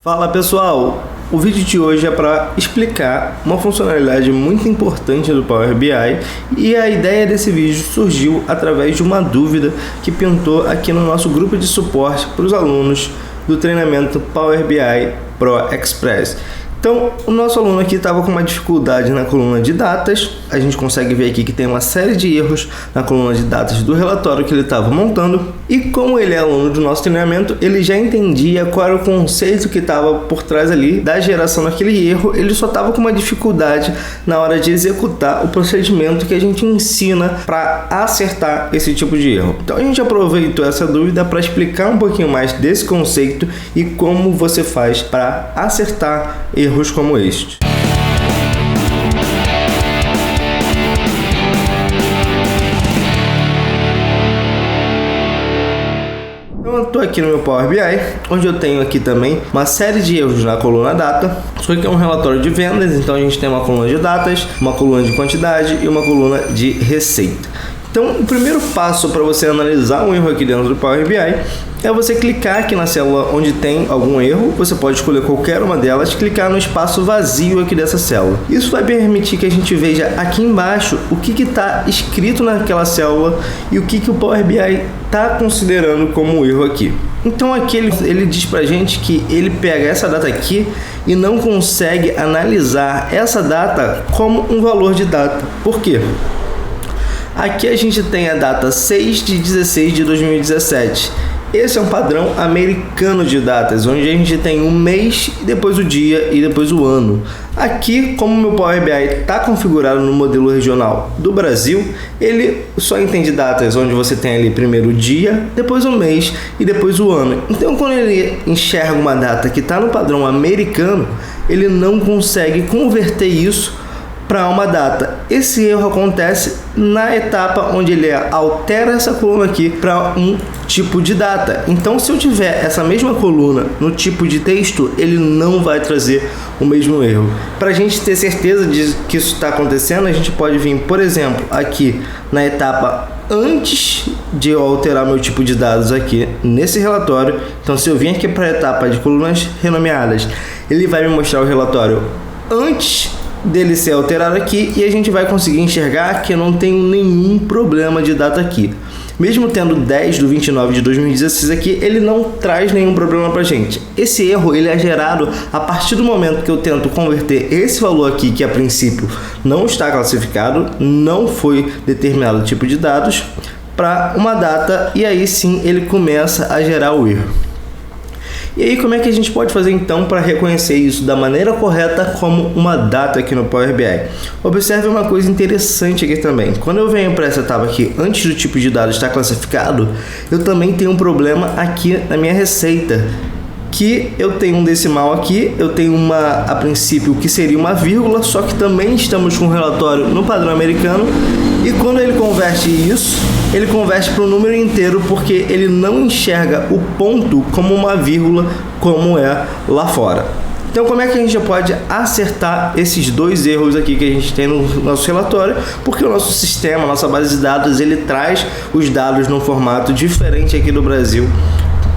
Fala pessoal, o vídeo de hoje é para explicar uma funcionalidade muito importante do Power BI e a ideia desse vídeo surgiu através de uma dúvida que pintou aqui no nosso grupo de suporte para os alunos do treinamento Power BI Pro Express. Então, o nosso aluno aqui estava com uma dificuldade na coluna de datas. A gente consegue ver aqui que tem uma série de erros na coluna de datas do relatório que ele estava montando. E como ele é aluno do nosso treinamento, ele já entendia qual era o conceito que estava por trás ali da geração daquele erro. Ele só estava com uma dificuldade na hora de executar o procedimento que a gente ensina para acertar esse tipo de erro. Então, a gente aproveitou essa dúvida para explicar um pouquinho mais desse conceito e como você faz para acertar erros como este. Então eu estou aqui no meu Power BI, onde eu tenho aqui também uma série de erros na coluna data. Isso aqui é um relatório de vendas, então a gente tem uma coluna de datas, uma coluna de quantidade e uma coluna de receita. Então, o primeiro passo para você analisar um erro aqui dentro do Power BI é você clicar aqui na célula onde tem algum erro. Você pode escolher qualquer uma delas, clicar no espaço vazio aqui dessa célula. Isso vai permitir que a gente veja aqui embaixo o que está escrito naquela célula e o que o Power BI está considerando como erro aqui. Então aqui ele diz pra gente que ele pega essa data aqui e não consegue analisar essa data como um valor de data. Por quê? Aqui a gente tem a data 6/16 de 2017. Esse é um padrão americano de datas, onde a gente tem um mês, depois o dia e depois o ano. Aqui, como o meu Power BI está configurado no modelo regional do Brasil, ele só entende datas onde você tem ali primeiro o dia, depois o mês e depois o ano. Então, quando ele enxerga uma data que está no padrão americano, ele não consegue converter isso para uma data. Esse erro acontece na etapa onde ele altera essa coluna aqui para um tipo de data. Então, se eu tiver essa mesma coluna no tipo de texto, ele não vai trazer o mesmo erro. Para a gente ter certeza de que isso está acontecendo, a gente pode vir, por exemplo, aqui na etapa antes de eu alterar meu tipo de dados aqui nesse relatório. Então, se eu vim aqui para a etapa de colunas renomeadas, ele vai me mostrar o relatório antes dele ser alterado aqui e a gente vai conseguir enxergar que eu não tenho nenhum problema de data aqui. Mesmo tendo 10/29 de 2016 aqui, ele não traz nenhum problema pra gente. Esse erro ele é gerado a partir do momento que eu tento converter esse valor aqui, que a princípio não está classificado, não foi determinado tipo de dados, para uma data, e aí sim ele começa a gerar o erro. E aí, como é que a gente pode fazer então para reconhecer isso da maneira correta como uma data aqui no Power BI? Observe uma coisa interessante aqui também. Quando eu venho para essa etapa aqui, antes do tipo de dados estar classificado, eu também tenho um problema aqui na minha receita, que eu tenho um decimal aqui, eu tenho a princípio que seria uma vírgula, só que também estamos com um relatório no padrão americano, e quando ele converte isso, ele converte para o número inteiro, porque ele não enxerga o ponto como uma vírgula, como é lá fora. Então, como é que a gente pode acertar esses dois erros aqui que a gente tem no nosso relatório? Porque o nosso sistema, a nossa base de dados, ele traz os dados num formato diferente aqui do Brasil,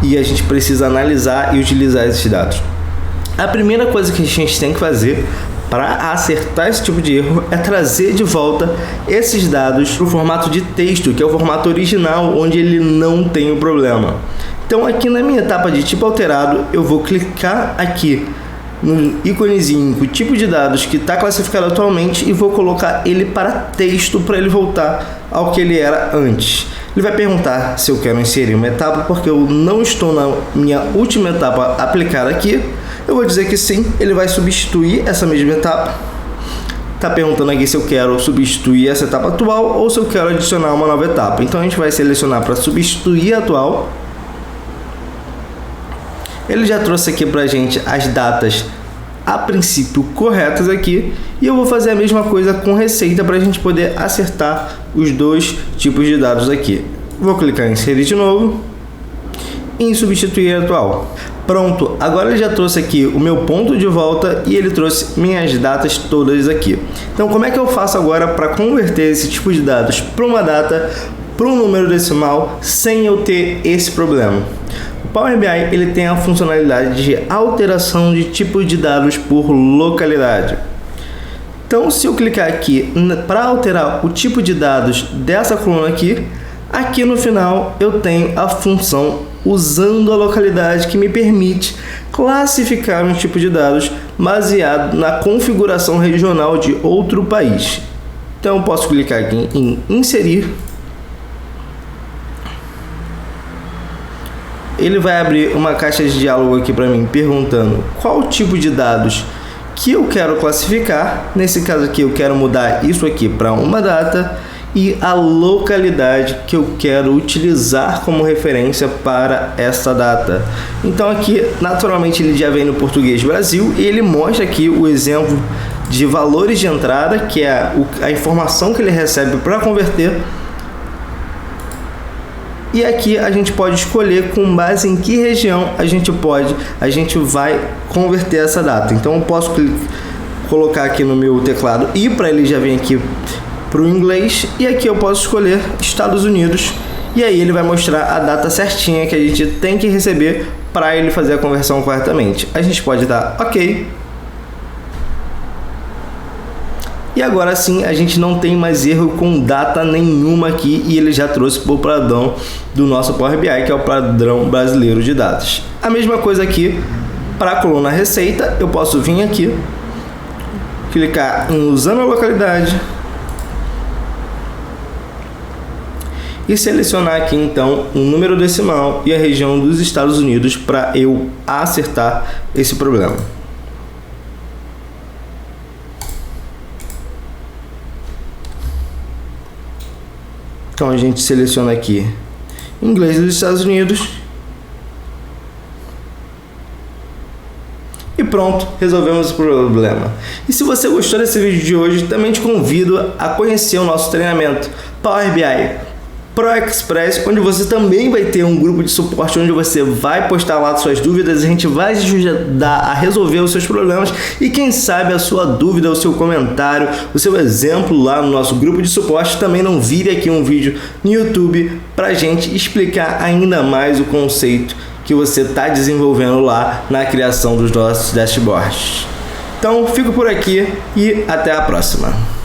e a gente precisa analisar e utilizar esses dados. A primeira coisa que a gente tem que fazer para acertar esse tipo de erro é trazer de volta esses dados para o formato de texto, que é o formato original, onde ele não tem o problema. Então, aqui na minha etapa de tipo alterado, eu vou clicar aqui no íconezinho com o tipo de dados que está classificado atualmente e vou colocar ele para texto, para ele voltar ao que ele era antes. Ele vai perguntar se eu quero inserir uma etapa, porque eu não estou na minha última etapa aplicada aqui. Eu vou dizer que sim, ele vai substituir essa mesma etapa. Está perguntando aqui se eu quero substituir essa etapa atual ou se eu quero adicionar uma nova etapa. Então a gente vai selecionar para substituir a atual. Ele já trouxe aqui para a gente as datas a princípio corretas aqui, e eu vou fazer a mesma coisa com receita para a gente poder acertar os dois tipos de dados aqui. Vou clicar em inserir de novo e em substituir a atual. Pronto, agora ele já trouxe aqui o meu ponto de volta e ele trouxe minhas datas todas aqui. Então, como é que eu faço agora para converter esse tipo de dados para uma data, para um número decimal, sem eu ter esse problema? O Power BI ele tem a funcionalidade de alteração de tipo de dados por localidade. Então, se eu clicar aqui para alterar o tipo de dados dessa coluna aqui, aqui no final eu tenho a função usando a localidade que me permite classificar um tipo de dados baseado na configuração regional de outro país. Então, eu posso clicar aqui em inserir. Ele vai abrir uma caixa de diálogo aqui para mim, perguntando qual tipo de dados que eu quero classificar. Nesse caso aqui, eu quero mudar isso aqui para uma data e a localidade que eu quero utilizar como referência para essa data. Então aqui, naturalmente, ele já vem no português Brasil e ele mostra aqui o exemplo de valores de entrada, que é a informação que ele recebe para converter. E aqui a gente pode escolher com base em que região a gente vai converter essa data. Então eu posso colocar aqui no meu teclado e para ele já vem aqui para o inglês, e aqui eu posso escolher Estados Unidos e aí ele vai mostrar a data certinha que a gente tem que receber para ele fazer a conversão corretamente. A gente pode dar OK. E agora sim, a gente não tem mais erro com data nenhuma aqui e ele já trouxe para o padrão do nosso Power BI, que é o padrão brasileiro de datas. A mesma coisa aqui para a coluna receita, eu posso vir aqui, clicar em usando a localidade e selecionar aqui então o número decimal e a região dos Estados Unidos para eu acertar esse problema. Então a gente seleciona aqui inglês dos Estados Unidos e pronto, resolvemos o problema. E se você gostou desse vídeo de hoje, também te convido a conhecer o nosso treinamento Power BI Pro Express, onde você também vai ter um grupo de suporte onde você vai postar lá suas dúvidas, a gente vai te ajudar a resolver os seus problemas e quem sabe a sua dúvida, o seu comentário, o seu exemplo lá no nosso grupo de suporte também não vire aqui um vídeo no YouTube pra gente explicar ainda mais o conceito que você está desenvolvendo lá na criação dos nossos dashboards. Então, fico por aqui e até a próxima.